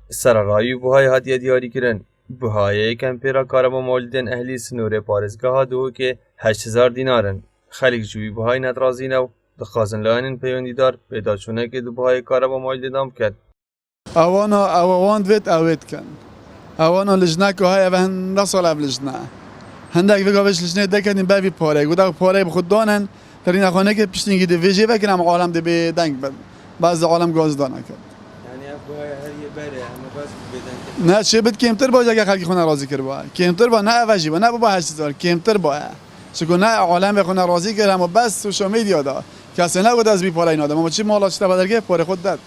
سررایی بوهای هاتیه دیاری کرن بوهای کمپیرا کاربا مولدن اهلی سنور پارزگاه دو که 8000 دینارن خلیق جوی بوهای ندرازی نو دخوازن لاینن پیوندی دار پیدا چونه که دو بوهای کاربا مولد دام کرد اوان دوید اوید کن اوان لجنه که های اوان رسال او لجنه هندک وگاوش لجنه دکتیم باوی پاره گودا پاره بخود دانن در این خانه که پشتینگی دی ویژه بکنم عالم دی به دنگ بد بعض عالم گاز دانه کرد یعنی اف بوهای هر یه بره همه بس بدن نه چه بد کمتر باشه اگه خلکی خونه راضی کرد با کمتر با نه اوجی با نه با 8000 کمتر با چون نه عالم بخونه راضی کرد اما بس سوشال میدیا دا کسی نگود از بی پاره این آدم اما چی مالاش تا بدرگه پاره خود داد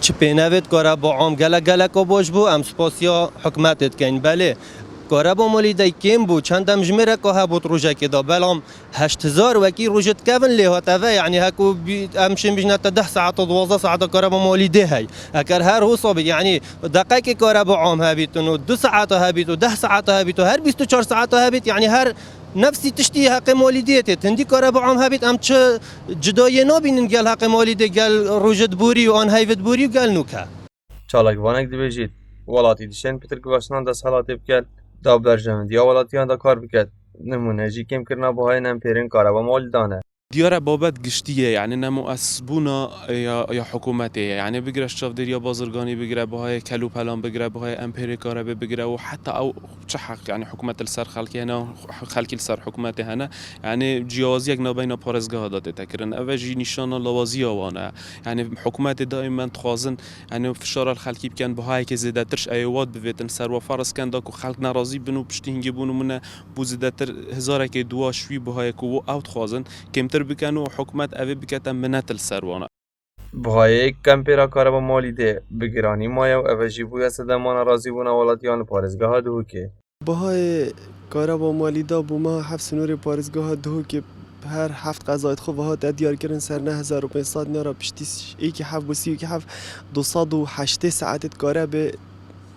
چی پینوید کارا با عام گله کو باش بو ام سپاسیا حکومتت کن بله کارا با مالی دای کم بو چندم جمره که ها بود روزه که دا بلام 8000 وکی روزت کون له هتا یعنی هکو امشین بجنا تا 10 ساعت و 12 ساعت کارا با مالی ده هی اگر هر هو صاب یعنی دقیق کارا با عام هبیت و 2 ساعت هبیت و 10 ساعت هبیت و هر 24 ساعت هبیت یعنی هر نفسی تشتی حق مالیدیته تندی کارا با عام هبیت ام چه جدای نابینن گل حق مالیده گل روجت بوری و آن هیوت بوری و گل نوکه چالاک وانک دبیجید ولاتی دیشن پیتر گواسنان دست حالاتی بکرد داب برجمندی ولاتیان دا کار بکرد نمونه جی کم کرنا بوهای نمپیرین کارا مولد دانه دیاره بابت گشتیه یعنی نمو اسبونا یا حکومته یعنی بگیره شاف دریا بازرگانی بگیره بهای کلو پلان بگیره بهای امپریکا را بگیره و حتی او چه حق یعنی حکومت السر خلقی هنا خلقی السر حکومت هنا یعنی جیازی یک نابینا پارزگاه داده تکرن اوجی نشان لوازی آوانه یعنی حکومت دائما تخازن یعنی فشار الخلقی بکن بهای که زیاده ترش ایواد بویتن سر و فرض کن دا که خلق ناراضی بنو پشتی هنگی بونو من بو زیاده تر هزاره که دوا شوی بهای که او تخازن کمتر بکن و حکومت اوی بکتن منت السروانه بوهای کمپیرا کارا مالی ده بگرانی مایا و اوجی بویا سدمان رازی بونا ولاتیان پارزگاه دو که بهای کارا با مالی دا بو ما 7 نور پارزگاه دو که هر هفت قضایت خوب ها دیار کردن سر 9500 نارا پشتیش ای که هفت بوسی که هفت 208 ساعت کاره به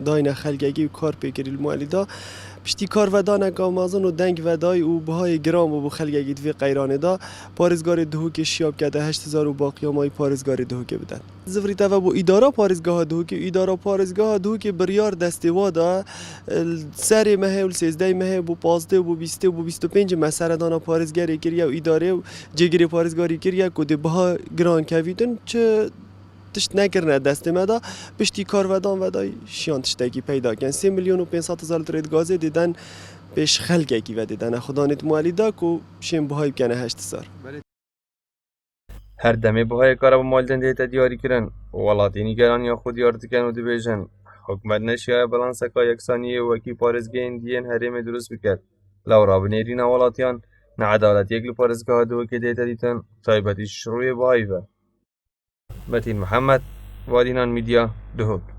داین خلقگی و کار پیکری مالی دا پشتی کار و دانه مازن و دنگ و دای و بهای گرام و خلقگی دوی قیران دا پارزگار دهو که شیاب کرده 8000 و باقی همای پارزگار دهو که بدن زفری تا با اداره پارزگاه دهو که اداره پارزگاه دهو که بریار دستیوادا سر مه و 13 مه و 15 و 20 و 25 مسر دانا پارزگاری کریه و اداره و جگری پارزگاری کریه که بها گران کویدن چه تشت نکرنه دست مدا پشتی کار ودان ودای شیان تشتگی پیدا کن 3 میلیون و 500 هزار لیتر گازه دیدن پیش خلقی و دیدن خدا نت موالیدا کو شیم بهای بکنه 8000 هر دمه بوهای کارا مولدن دیتا دیاری کرن ولاتی نیگران یا خود یارد کن و دبیجن حکومت نشیای بلانسکا یکسانیه وکی پارزگین دین حریم درست بکرد لو رابنیرین ولاتیان نعدالت یک لپارزگاه دو که دیتا دیتن طایبتی شروع بوهای و متین محمد وادینان میدیا دهوک